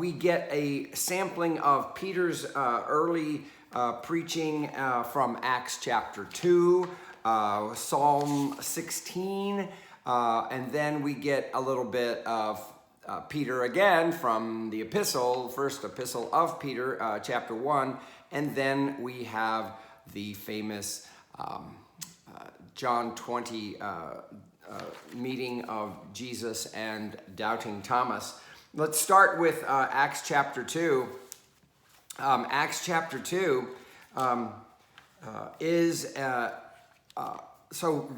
we get a sampling of Peter's early preaching from Acts chapter 2, Psalm 16, and then we get a little bit of Peter again from the first epistle of Peter, chapter 1, and then we have the famous John 20 meeting of Jesus and doubting Thomas. Let's start with Acts chapter 2. Acts chapter 2 is, so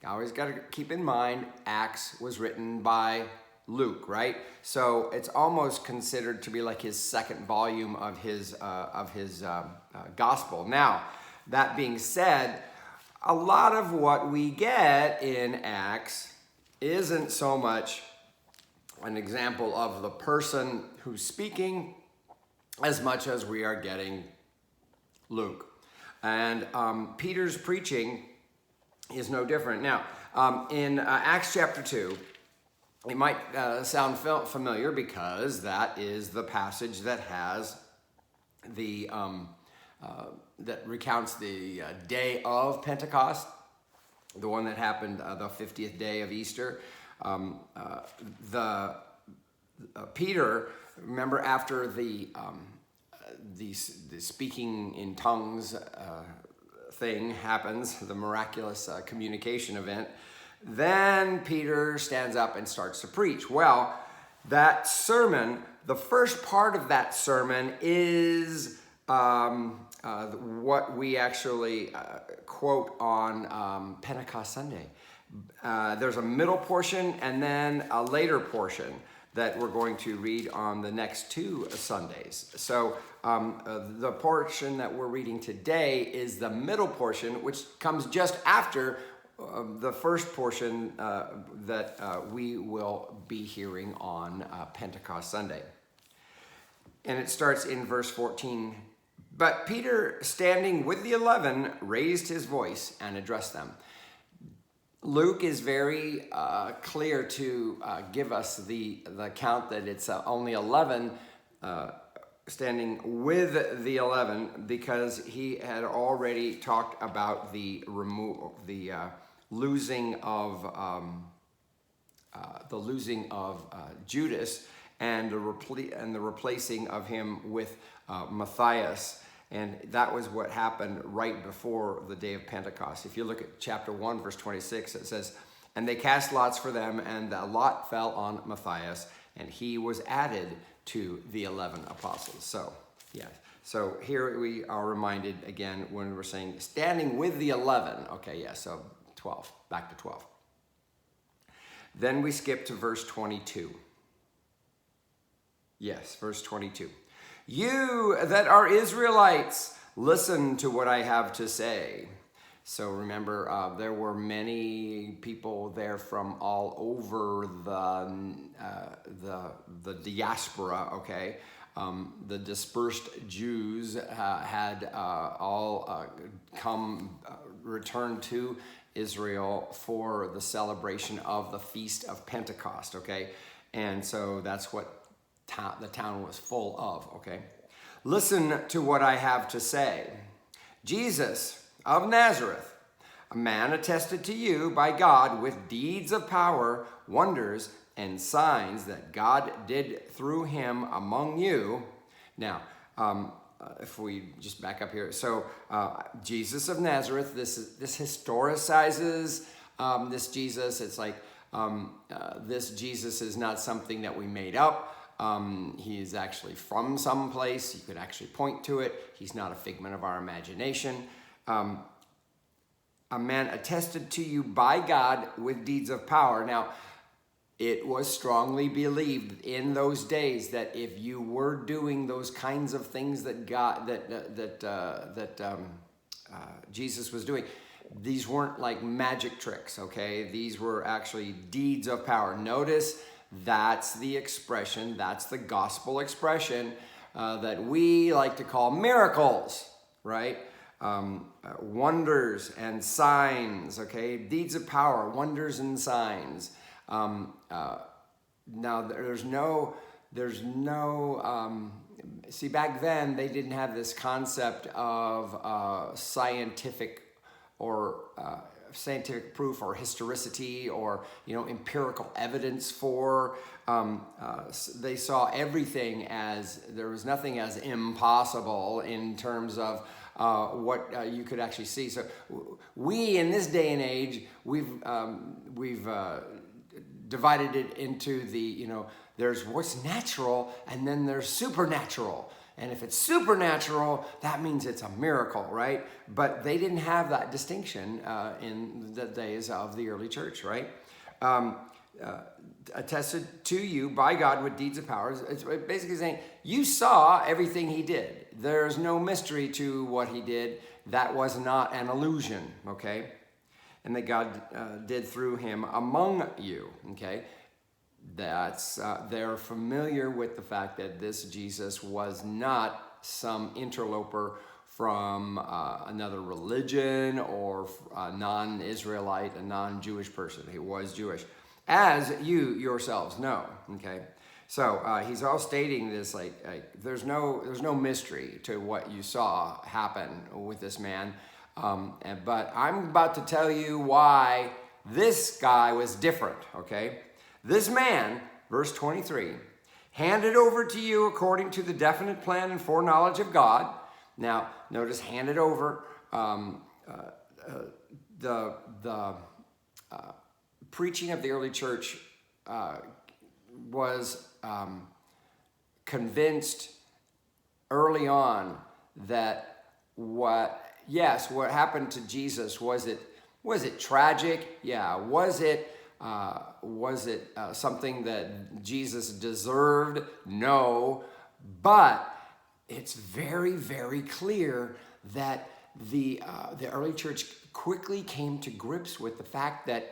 always got to keep in mind, Acts was written by Luke, right? So it's almost considered to be like his second volume of his gospel. Now, that being said, a lot of what we get in Acts isn't so much an example of the person who's speaking as much as we are getting Luke. And Peter's preaching is no different. Now, in Acts chapter 2, it might sound familiar because that is the passage that has the that recounts the day of Pentecost, the one that happened the 50th day of Easter. Peter, remember after the speaking in tongues thing happens, the miraculous communication event, then Peter stands up and starts to preach. Well, that sermon, the first part of that sermon is what we actually quote on Pentecost Sunday. There's a middle portion and then a later portion that we're going to read on the next 2 Sundays. So the portion that we're reading today is the middle portion, which comes just after the first portion that we will be hearing on Pentecost Sunday. And it starts in verse 14. But Peter, standing with the 11, raised his voice and addressed them. Luke is very clear to give us the count that it's only 11 standing with the 11, because he had already talked about the losing of Judas and the replacing of him with Matthias. And that was what happened right before the day of Pentecost. If you look at chapter 1, verse 26, it says, "And they cast lots for them, and the lot fell on Matthias, and he was added to the 11 apostles." So, yeah. So here we are reminded again when we're saying standing with the 11. Okay, yeah, so 12, back to 12. Then we skip to verse 22. Yes, verse 22. "You that are Israelites, listen to what I have to say." So remember, there were many people there from all over the diaspora, okay? The dispersed Jews had all returned to Israel for the celebration of the Feast of Pentecost, okay? And so that's what the town was full of, okay? "Listen to what I have to say. Jesus of Nazareth, a man attested to you by God with deeds of power, wonders, and signs that God did through him among you." Now, if we just back up here. So Jesus of Nazareth, this historicizes this Jesus. It's like this Jesus is not something that we made up. He is actually from someplace. You could actually point to it. He's not a figment of our imagination. A man attested to you by God with deeds of power. Now, it was strongly believed in those days that if you were doing those kinds of things that Jesus was doing, these weren't like magic tricks, okay? These were actually deeds of power. Notice that's the expression, that's the gospel expression that we like to call miracles, right? Wonders and signs, okay? Deeds of power, wonders and signs. Now, there's no there's no, see, back then they didn't have this concept of scientific or scientific proof or historicity or, empirical evidence for. They saw everything as, there was nothing as impossible in terms of what you could actually see. So we, in this day and age, we've divided it into the, there's what's natural and then there's supernatural. And if it's supernatural, that means it's a miracle, right? But they didn't have that distinction in the days of the early church, right? Attested to you by God with deeds of power. It's basically saying, you saw everything he did. There's no mystery to what he did. That was not an illusion, okay? And that God did through him among you, okay? That's they're familiar with the fact that this Jesus was not some interloper from another religion or a non-Israelite, a non-Jewish person. He was Jewish, as you yourselves know. Okay, so he's all stating this like there's no mystery to what you saw happen with this man, but I'm about to tell you why this guy was different. Okay. This man, verse 23, handed over to you according to the definite plan and foreknowledge of God. Now, notice handed over. The preaching of the early church was convinced early on that what happened to Jesus, was it tragic? Yeah. Was it something that Jesus deserved? No, but it's very, very clear that the early church quickly came to grips with the fact that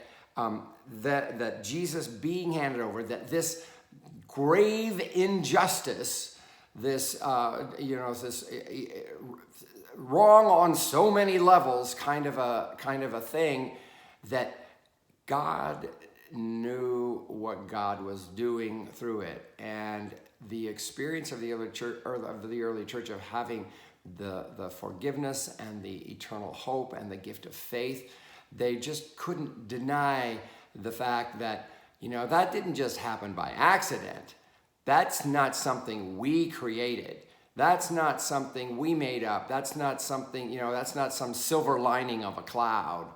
that Jesus being handed over, that this grave injustice, this this wrong on so many levels, kind of a thing, that God knew what God was doing through it, and the experience of the early church of having the forgiveness and the eternal hope and the gift of faith, they just couldn't deny the fact that that didn't just happen by accident. That's not something we created. That's not something we made up. That's not something, that's not some silver lining of a cloud.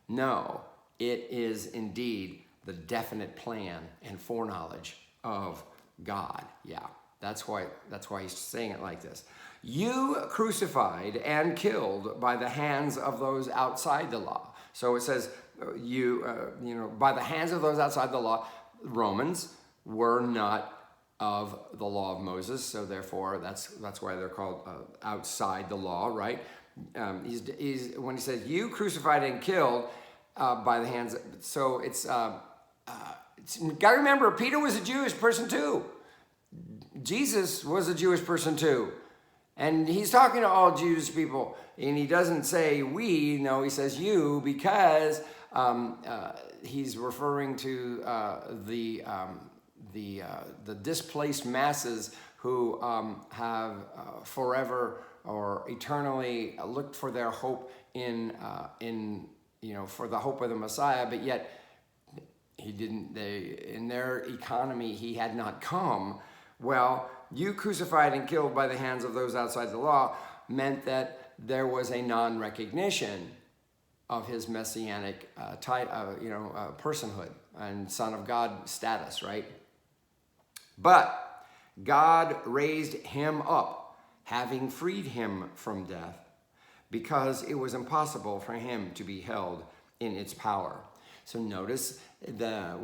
No. It is indeed the definite plan and foreknowledge of God. Yeah, that's why he's saying it like this. You crucified and killed by the hands of those outside the law. So it says by the hands of those outside the law. Romans were not of the law of Moses, so therefore that's why they're called outside the law, right? He's when he says you crucified and killed. By the hands, so it's gotta remember, Peter was a Jewish person too. Jesus was a Jewish person too, and he's talking to all Jewish people, and he doesn't say we, no, he says you, because he's referring to the displaced masses who have forever or eternally looked for their hope in for the hope of the Messiah, but yet in their economy, he had not come. Well, you crucified and killed by the hands of those outside the law meant that there was a non-recognition of his messianic personhood and Son of God status, right? But God raised him up, having freed him from death, because it was impossible for him to be held in its power. So notice the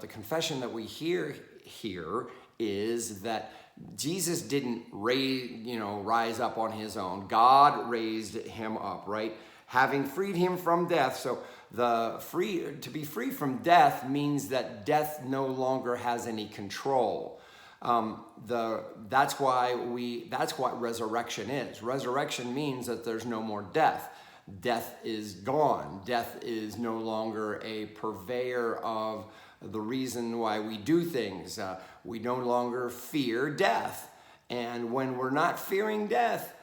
confession that we hear here is that Jesus didn't rise up on his own. God raised him up, right? Having freed him from death. So to be free from death means that death no longer has any control. That's what resurrection is. Resurrection means that there's no more death. Death is gone. Death is no longer a purveyor of the reason why we do things. We no longer fear death. And when we're not fearing death,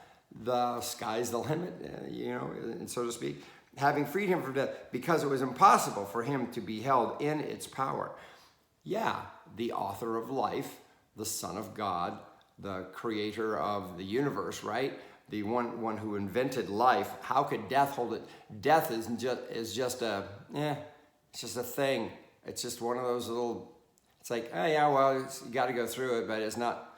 the sky's the limit, so to speak. Having freed him from death because it was impossible for him to be held in its power. Yeah, the author of life, the Son of God, the creator of the universe, right? The one who invented life. How could death hold it? Death is just it's just a thing. It's just one of those little. It's like, oh yeah, well, you got to go through it, but it's not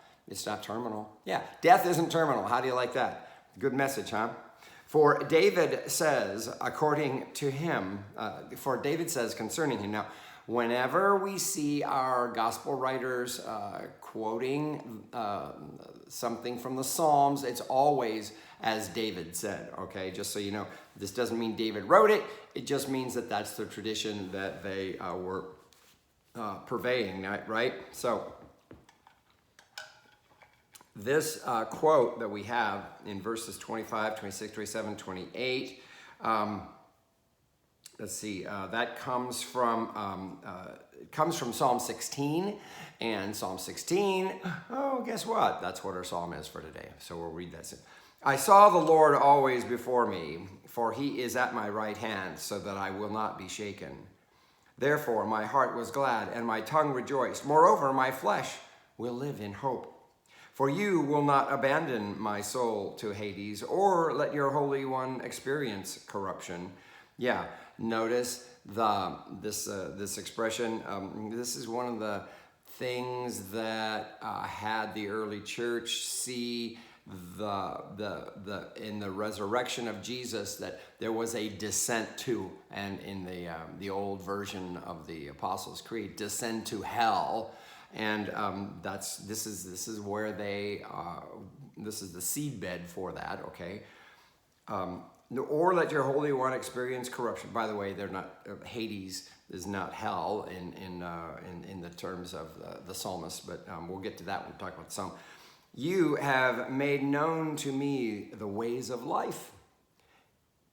terminal. Yeah, death isn't terminal. How do you like that? Good message, huh? For David says, according to him, for David says concerning him. Now, whenever we see our gospel writers quoting something from the Psalms, it's always as David said, okay? Just so you know, this doesn't mean David wrote it. It just means that that's the tradition that they were purveying, right? So this quote that we have in verses 25, 26, 27, 28, let's see, that comes from Psalm 16, and Psalm 16, oh, guess what? That's what our psalm is for today. So we'll read that soon. I saw the Lord always before me, for he is at my right hand, so that I will not be shaken. Therefore my heart was glad, and my tongue rejoiced. Moreover, my flesh will live in hope. For you will not abandon my soul to Hades, or let your Holy One experience corruption. Yeah, notice this expression. This is one of the things that had the early church see in the resurrection of Jesus, that there was a descent to, and in the old version of the Apostles' Creed, descend to hell. And this is where this is the seedbed for that, okay? Or let your Holy One experience corruption. By the way, they're not Hades is not hell in the terms of the psalmist, but we'll get to that when we talk about the psalm. You have made known to me the ways of life,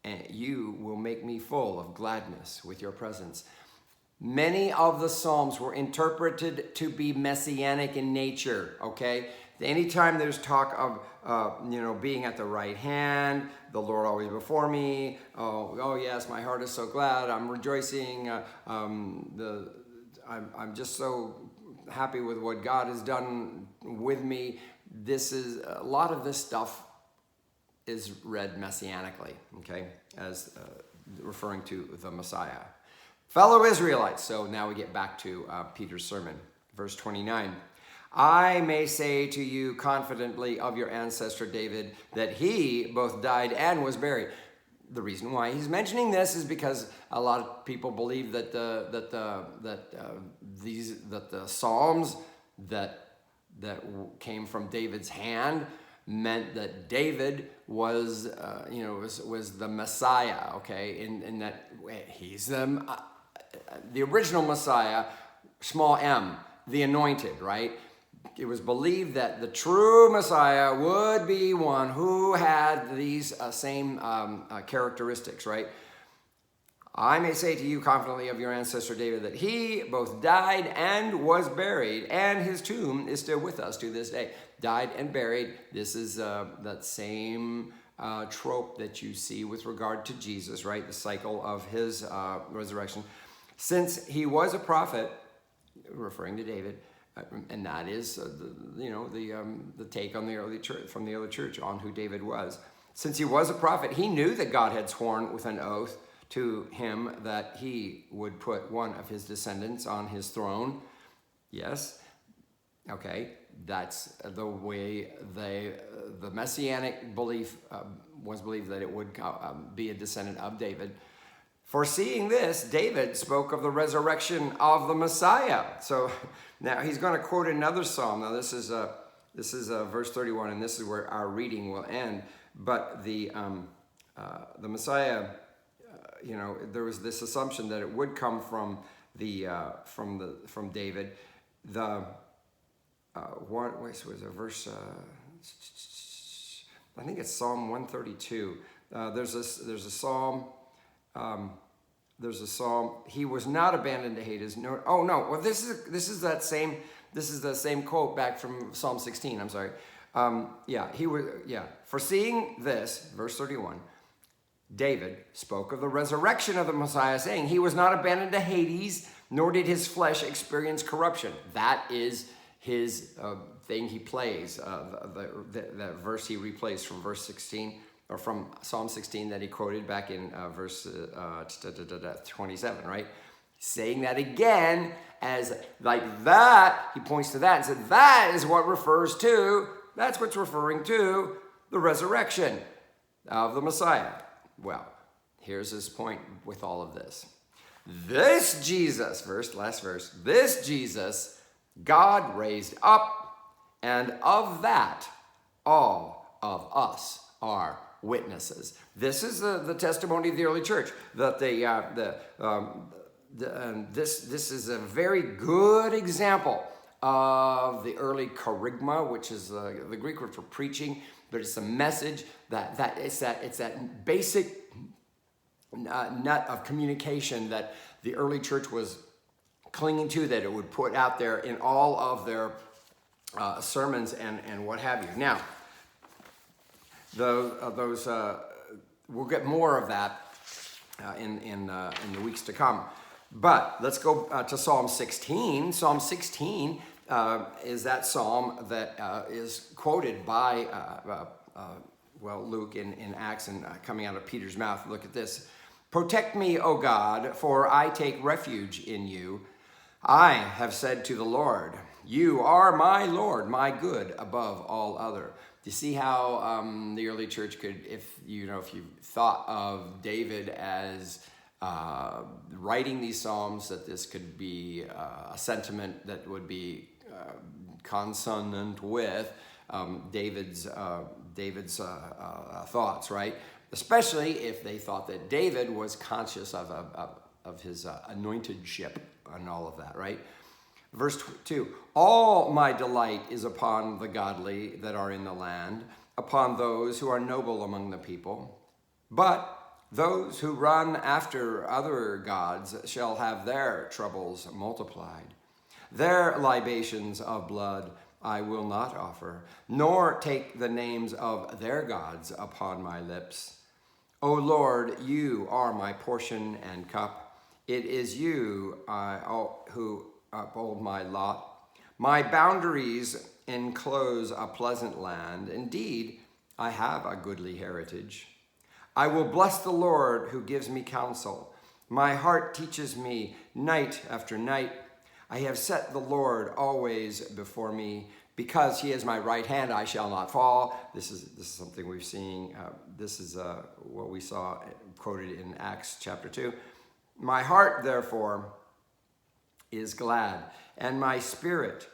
and you will make me full of gladness with your presence. Many of the Psalms were interpreted to be messianic in nature, okay? Anytime there's talk of, being at the right hand, the Lord always before me, oh yes, my heart is so glad, I'm rejoicing, I'm just so happy with what God has done with me. A lot of this stuff is read messianically, okay, as referring to the Messiah. Fellow Israelites, so now we get back to Peter's sermon, verse 29. I may say to you confidently of your ancestor David that he both died and was buried. The reason why he's mentioning this is because a lot of people believe that the Psalms that came from David's hand meant that David was the Messiah, okay, in that he's the original Messiah, small m, the anointed, right? It was believed that the true Messiah would be one who had these same characteristics, right? I may say to you confidently of your ancestor David that he both died and was buried, and his tomb is still with us to this day. Died and buried. This is that same trope that you see with regard to Jesus, right? The cycle of his resurrection. Since he was a prophet, referring to David, and that is the take on the early church, from the early church on who David was. Since he was a prophet, he knew that God had sworn with an oath to him that he would put one of his descendants on his throne. Yes, okay, that's the way the messianic belief was believed, that it would be a descendant of David. Foreseeing this, David spoke of the resurrection of the Messiah. So now he's going to quote another psalm. Now this is verse 31, and this is where our reading will end. But the Messiah, there was this assumption that it would come from David. What was a verse? I think it's Psalm 132. There's a psalm. there's a psalm. He was not abandoned to Hades. No, oh no. Well, this is the same quote back from Psalm 16. I'm sorry. He was. Yeah, foreseeing this, verse 31. David spoke of the resurrection of the Messiah, saying, "He was not abandoned to Hades, nor did his flesh experience corruption." That is his thing he plays, the verse he replays from verse 16, or from Psalm 16 that he quoted back in verse 27, right? Saying that again as like that, he points to that and said, that's what's referring to the resurrection of the Messiah. Well, here's his point with all of this. This Jesus, last verse, this Jesus, God raised up, and of that, all of us are witnesses. This is the testimony of the early church, that this is a very good example of the early kerygma, which is the Greek word for preaching, but it's a message it's that basic nut of communication that the early church was clinging to, that it would put out there in all of their sermons and what have you. Now, we'll get more of that in the weeks to come. But let's go to Psalm 16. Psalm 16 is that psalm that is quoted by Luke in Acts, and coming out of Peter's mouth. Look at this. "Protect me, O God, for I take refuge in you. I have said to the Lord, you are my Lord, my good above all other." Do you see how the early church could, if you thought of David as writing these psalms, that this could be a sentiment that would be consonant with David's thoughts, right? Especially if they thought that David was conscious of his anointedship and all of that, right? Verse 2, "All my delight is upon the godly that are in the land, upon those who are noble among the people. But those who run after other gods shall have their troubles multiplied. Their libations of blood I will not offer, nor take the names of their gods upon my lips. O Lord, you are my portion and cup. It is you who uphold my lot. My boundaries enclose a pleasant land. Indeed, I have a goodly heritage. I will bless the Lord who gives me counsel. My heart teaches me night after night. I have set the Lord always before me. Because he is my right hand, I shall not fall. This is something we've seen. This is what we saw quoted in Acts chapter 2. My heart, therefore, is glad, and my spirit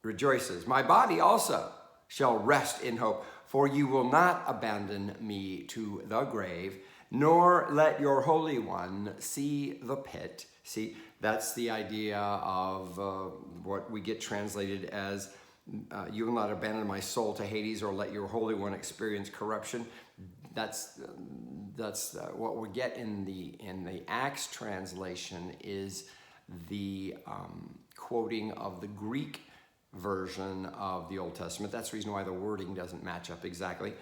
rejoices. My body also shall rest in hope, for you will not abandon me to the grave, nor let your Holy One see the pit. See, that's the idea of what we get translated as, you will not abandon my soul to Hades, or let your Holy One experience corruption. That's what we get in the Acts translation is the quoting of the Greek version of the Old Testament. That's the reason why the wording doesn't match up exactly.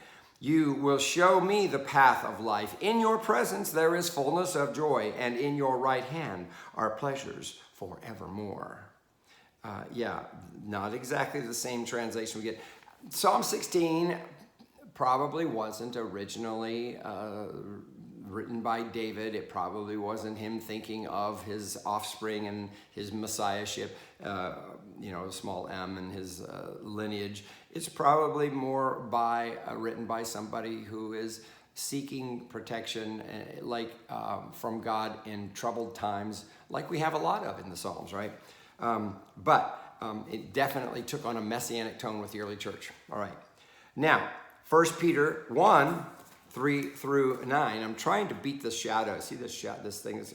You will show me the path of life. In your presence there is fullness of joy, and in your right hand are pleasures forevermore. Not exactly the same translation we get. Psalm 16 probably wasn't originally written by David. It probably wasn't him thinking of his offspring and his messiahship, small m, and his lineage. It's probably more written by somebody who is seeking protection from God in troubled times, like we have a lot of in the Psalms, right? But it definitely took on a messianic tone with the early church. All right. Now, 1 Peter 1, 3 through 9. I'm trying to beat the shadow. See this shadow? This thing is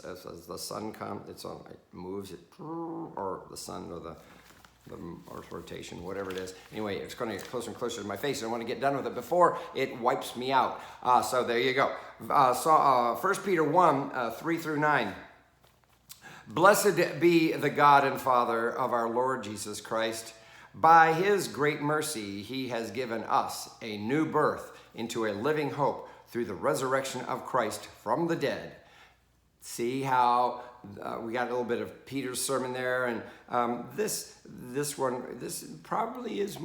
as the sun comes, it moves it, or the sun, or or rotation, whatever it is. Anyway, it's going to get closer and closer to my face, and I want to get done with it before it wipes me out. So there you go. 1 Peter 1, 3 through 9. Blessed be the God and Father of our Lord Jesus Christ. By his great mercy, he has given us a new birth into a living hope through the resurrection of Christ from the dead. See how we got a little bit of Peter's sermon there, and this probably is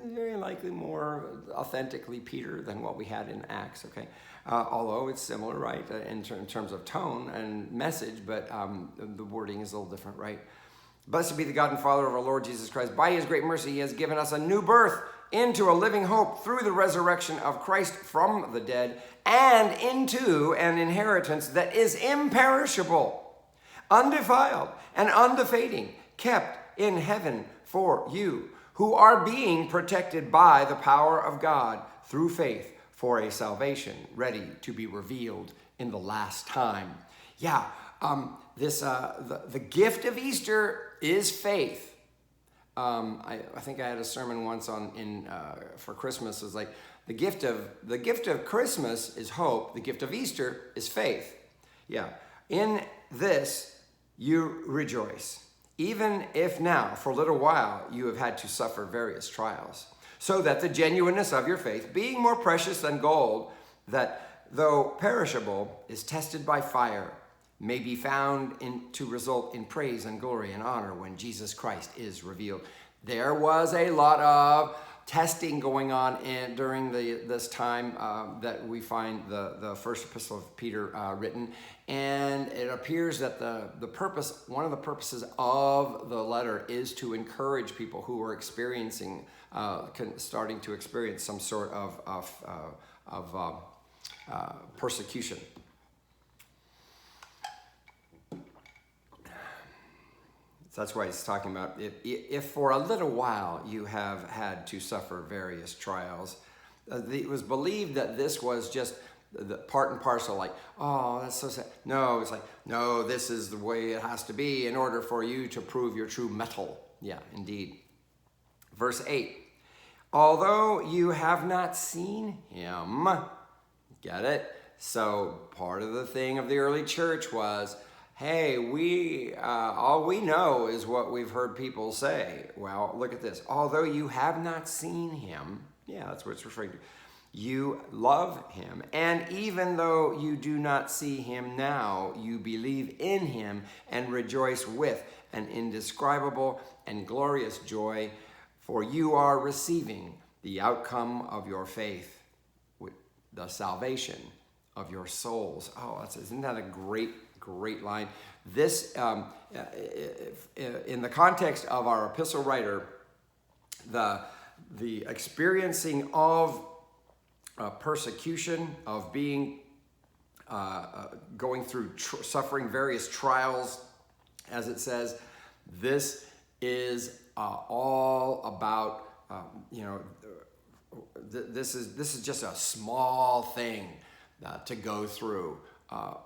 very likely more authentically Peter than what we had in Acts. Okay, although it's similar, right, in terms of tone and message, but the wording is a little different, right? Blessed be the God and Father of our Lord Jesus Christ. By his great mercy, he has given us a new birth into a living hope through the resurrection of Christ from the dead, and into an inheritance that is imperishable, undefiled, and undefading, kept in heaven for you, who are being protected by the power of God through faith for a salvation ready to be revealed in the last time. Yeah, the gift of Easter is faith. I think I had a sermon once for Christmas. It's like the gift of Christmas is hope. The gift of Easter is faith. Yeah. In this you rejoice, even if now for a little while you have had to suffer various trials, so that the genuineness of your faith, being more precious than gold, that though perishable is tested by fire, may be found to result in praise and glory and honor when Jesus Christ is revealed. There was a lot of testing going on during this time that we find the first epistle of Peter written, and it appears that one of the purposes of the letter is to encourage people who are experiencing, starting to experience some sort of persecution. So that's why he's talking about if for a little while you have had to suffer various trials. It was believed that this was just the part and parcel, like, oh, that's so sad. No, it's like, no, this is the way it has to be in order for you to prove your true mettle. Yeah, indeed. Verse 8, although you have not seen him, get it? So part of the thing of the early church was, hey, all we know is what we've heard people say. Well, look at this. Although you have not seen him, yeah, that's what it's referring to. You love him. And even though you do not see him now, you believe in him and rejoice with an indescribable and glorious joy, for you are receiving the outcome of your faith, with the salvation of your souls. Oh, isn't that a great line? This, in the context of our epistle writer, the experiencing of persecution, of being going through suffering various trials, as it says, this is all about this is just a small thing to go through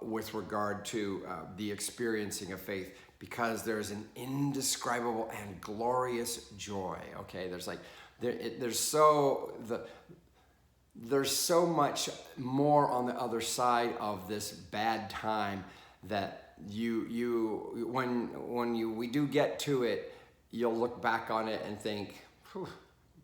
with regard to the experiencing of faith, because there's an indescribable and glorious joy. Okay, there's so much more on the other side of this bad time that when we do get to it, you'll look back on it and think,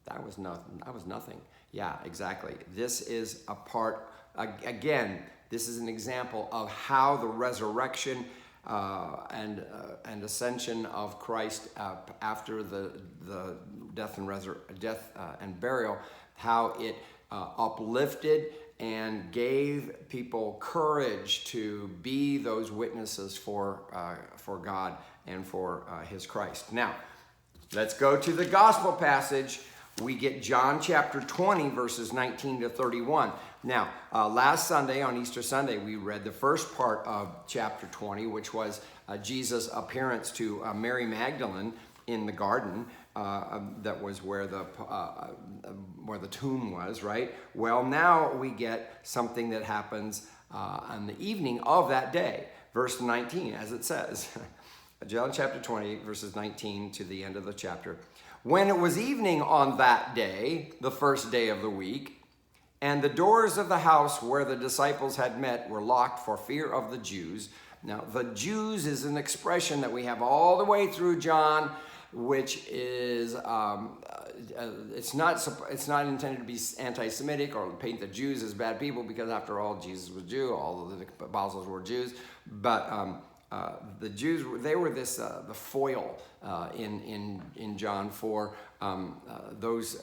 that was nothing. Yeah, exactly. This is a part, again, this is an example of how the resurrection and ascension of Christ after the death and burial, how it uplifted and gave people courage to be those witnesses for God and for his Christ. Now, let's go to the gospel passage. We get John chapter 20, verses 19 to 31. Now, last Sunday, on Easter Sunday, we read the first part of chapter 20, which was Jesus' appearance to Mary Magdalene in the garden. That was where the tomb was, right? Well, now we get something that happens on the evening of that day. Verse 19, as it says, John chapter 20, verses 19 to the end of the chapter. When it was evening on that day, the first day of the week, and the doors of the house where the disciples had met were locked for fear of the Jews. Now, the Jews is an expression that we have all the way through John, which is, it's not intended to be anti-Semitic or paint the Jews as bad people, because after all, Jesus was Jew, all of the apostles were Jews. But the Jews, they were this the foil in John for those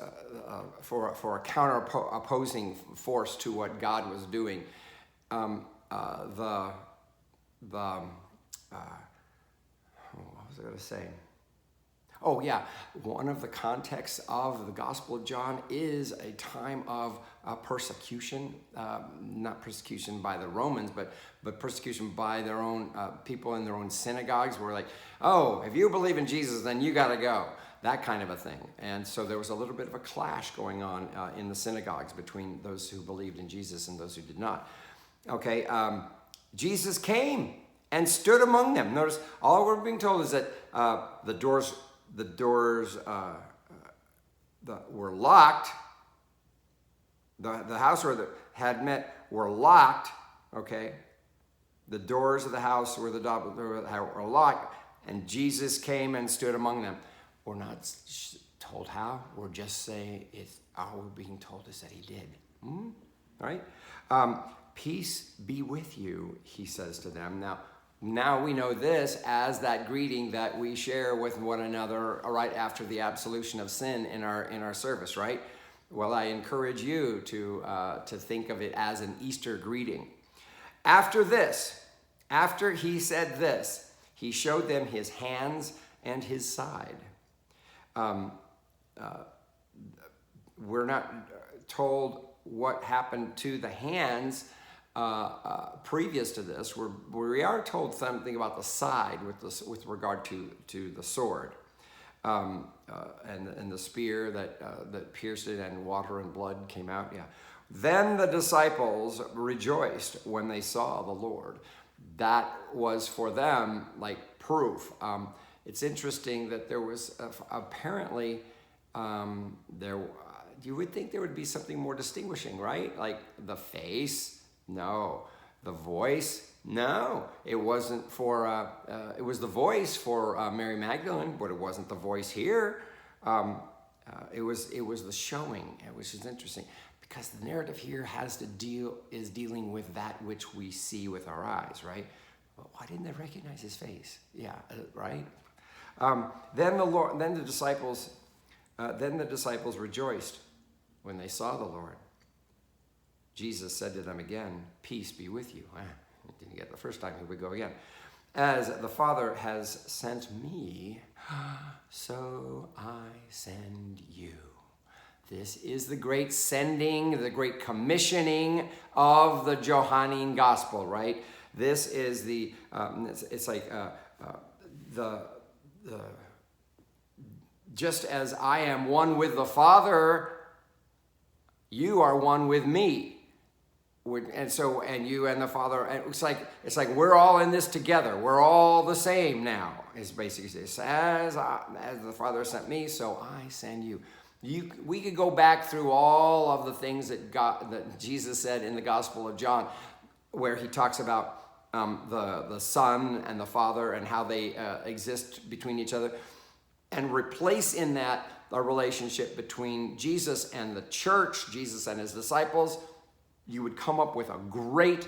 for a counter opposing force to what God was doing. What was I going to say? Oh yeah, one of the contexts of the Gospel of John is a time of persecution, not persecution by the Romans, but persecution by their own people in their own synagogues, where like, oh, if you believe in Jesus, then you got to go, that kind of a thing. And so there was a little bit of a clash going on in the synagogues between those who believed in Jesus and those who did not. Okay, Jesus came and stood among them. Notice, all we're being told is that the doors were locked. The house where they had met were locked. Okay, the doors of the house were were locked, and Jesus came and stood among them. We're not told how. We're just saying it's. All we're being told is that he did. All right. Peace be with you, he says to them. Now we know this as that greeting that we share with one another right after the absolution of sin in our service, right? Well, I encourage you to think of it as an Easter greeting. After he said this, he showed them his hands and his side. We're not told what happened to the hands previous to this. We are told something about the side with regard to the sword and the spear that pierced it, and water and blood came out. Yeah. Then the disciples rejoiced when they saw the Lord. That was for them like proof. It's interesting that there was apparently you would think there would be something more distinguishing, right? Like the face. No. The voice? No. It wasn't for, it was the voice for Mary Magdalene, but it wasn't the voice here. It was the showing, which is interesting, because the narrative here is dealing with that which we see with our eyes, right? Well, why didn't they recognize his face? Yeah, right? Then the disciples rejoiced when they saw the Lord. Jesus said to them again, peace be with you. Didn't get it the first time, here we go again. As the Father has sent me, so I send you. This is the great sending, the great commissioning of the Johannine Gospel, right? This is the, it's like just as I am one with the Father, you are one with me. And you and the Father, and it's like we're all in this together. We're all the same now. Is basically this: as the Father sent me, so I send you. We could go back through all of the things that Jesus said in the Gospel of John, where he talks about the Son and the Father and how they exist between each other, and replace in that a relationship between Jesus and the church, Jesus and his disciples. You would come up with a great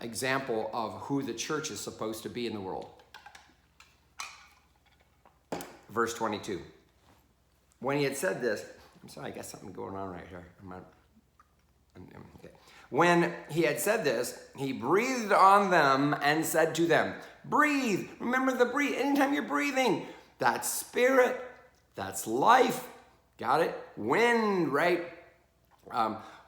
example of who the church is supposed to be in the world. Verse 22. When he had said this, I'm sorry, I got something going on right here. Okay. When he had said this, he breathed on them and said to them, breathe. Remember the breathe. Anytime you're breathing, that's spirit, that's life. Got it? Wind, right?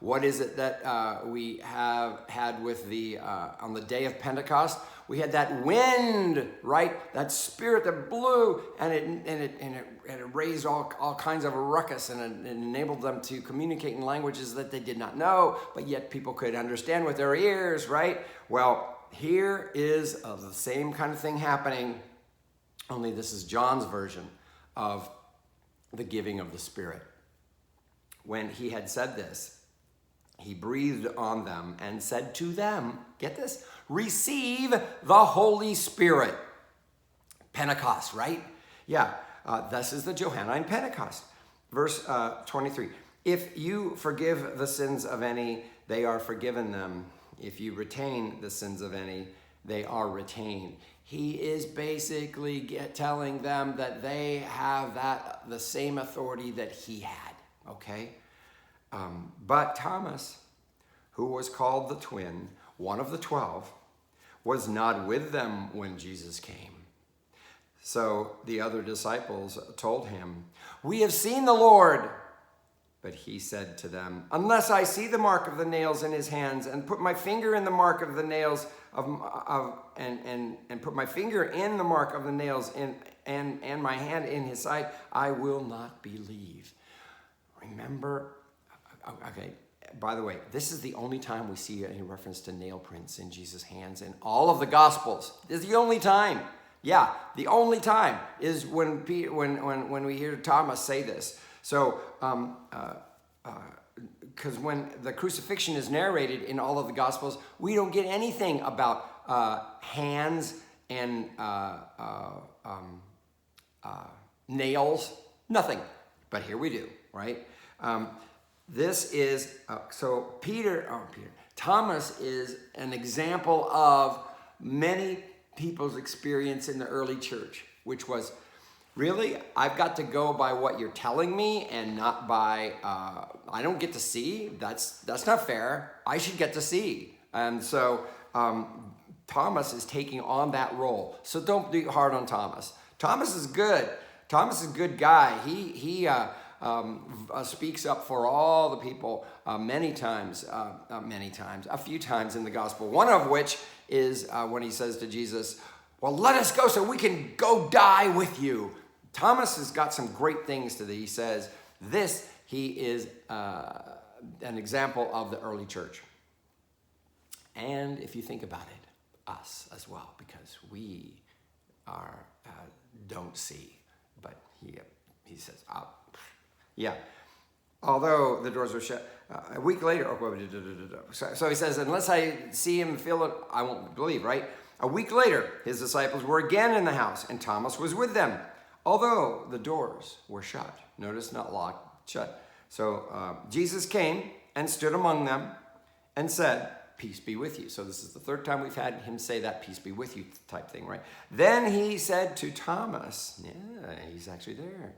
What is it that we have had with on the day of Pentecost? We had that wind, right? That spirit that blew, and it raised all kinds of a ruckus, and it enabled them to communicate in languages that they did not know, but yet people could understand with their ears, right? Well, here is the same kind of thing happening Only this is John's version of the giving of the Spirit. When he had said this, he breathed on them and said to them, get this, receive the Holy Spirit. Pentecost, right? Yeah, this is the Johannine Pentecost. Verse 23, if you forgive the sins of any, they are forgiven them. If you retain the sins of any, they are retained. He is basically telling them that they have the same authority that he had, okay? But Thomas, who was called the twin, one of the 12, was not with them when Jesus came. So the other disciples told him, we have seen the Lord. But he said to them, unless I see the mark of the nails in his hands and put my finger in the mark of the nails and put my finger in the mark of the nails and my hand in his side, I will not believe. Remember, okay, by the way, this is the only time we see any reference to nail prints in Jesus' hands in all of the Gospels. This is the only time. Yeah, the only time is when we hear Thomas say this. So, because when the crucifixion is narrated in all of the Gospels, we don't get anything about hands and nails, nothing. But here we do, right? This is, Thomas is an example of many people's experience in the early church, which was, really, I've got to go by what you're telling me and not by, I don't get to see. That's not fair. I should get to see. And so Thomas is taking on that role. So don't be hard on Thomas. Thomas is good. Thomas is a good guy. He speaks up for all the people many times, a few times in the gospel. One of which is when he says to Jesus, well, let us go so we can go die with you. Thomas has got some great things to that. He says he is an example of the early church. And if you think about it, us as well, because we don't see, but he says, yeah. Although the doors were shut, a week later, so he says, unless I see him and feel it, I won't believe, right? A week later, his disciples were again in the house, and Thomas was with them, although the doors were shut. Notice, not locked, shut. So Jesus came and stood among them and said, peace be with you. So this is the third time we've had him say that peace be with you type thing, right? Then he said to Thomas, yeah, he's actually there,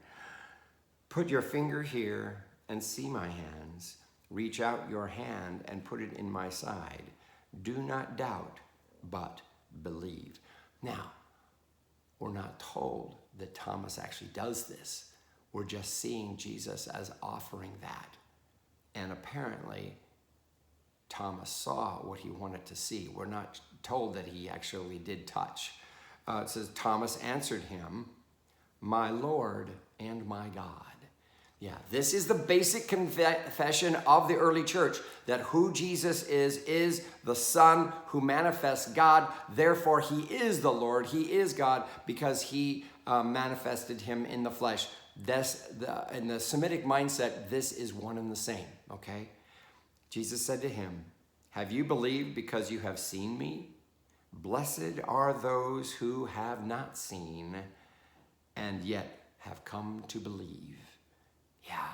put your finger here and see my hands. Reach out your hand and put it in my side. Do not doubt, but believe. Now, we're not told that Thomas actually does this. We're just seeing Jesus as offering that. And apparently, Thomas saw what he wanted to see. We're not told that he actually did touch. It says, Thomas answered him, my Lord and my God. Yeah, this is the basic confession of the early church, that who Jesus is the Son who manifests God. Therefore, he is the Lord, he is God, because he manifested him in the flesh. In the Semitic mindset, this is one and the same, okay? Jesus said to him, have you believed because you have seen me? Blessed are those who have not seen and yet have come to believe. Yeah,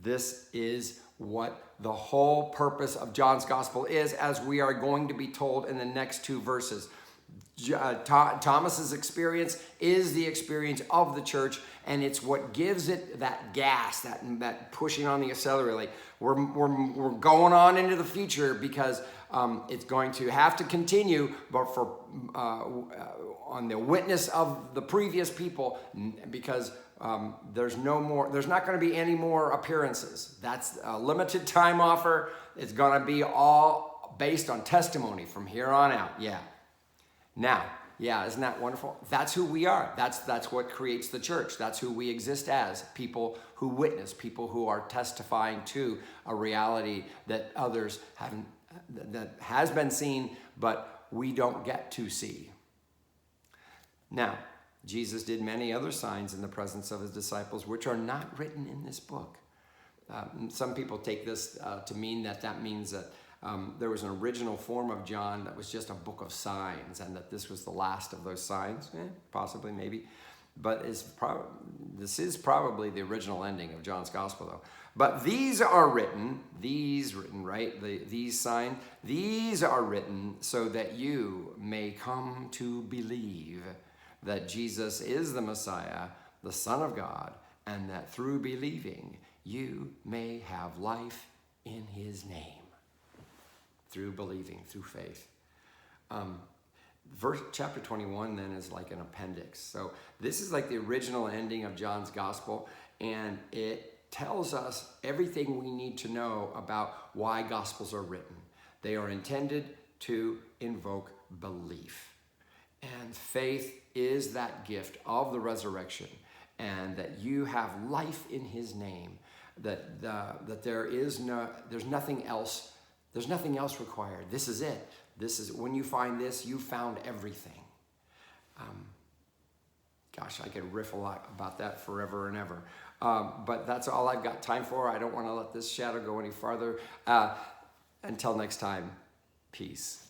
this is what the whole purpose of John's gospel is, as we are going to be told in the next two verses. Thomas's experience is the experience of the church, and it's what gives it that gas, that pushing on the accelerator. Like we're going on into the future, because it's going to have to continue, but for on the witness of the previous people, because there's not going to be any more appearances. That's a limited time offer. It's going to be all based on testimony from here on out. Yeah. Now, yeah, isn't that wonderful? That's who we are. That's what creates the church. That's who we exist as, people who witness, people who are testifying to a reality that others haven't, that has been seen, but we don't get to see. Now, Jesus did many other signs in the presence of his disciples, which are not written in this book. Some people take this to mean that means that there was an original form of John that was just a book of signs, and that this was the last of those signs. Possibly, maybe. But this is probably the original ending of John's gospel, though. But these are written, right? These signs, these are written so that you may come to believe that Jesus is the Messiah, the Son of God, and that through believing you may have life in his name. Through believing, through faith. Chapter 21 then is like an appendix. So this is like the original ending of John's gospel, and it tells us everything we need to know about why gospels are written. They are intended to invoke belief. And faith is that gift of the resurrection, and that you have life in his name, that there's nothing else required. This is it. This is, when you find this, you found everything. Gosh, I could riff a lot about that forever and ever. But that's all I've got time for. I don't want to let this shadow go any farther. Until next time, peace.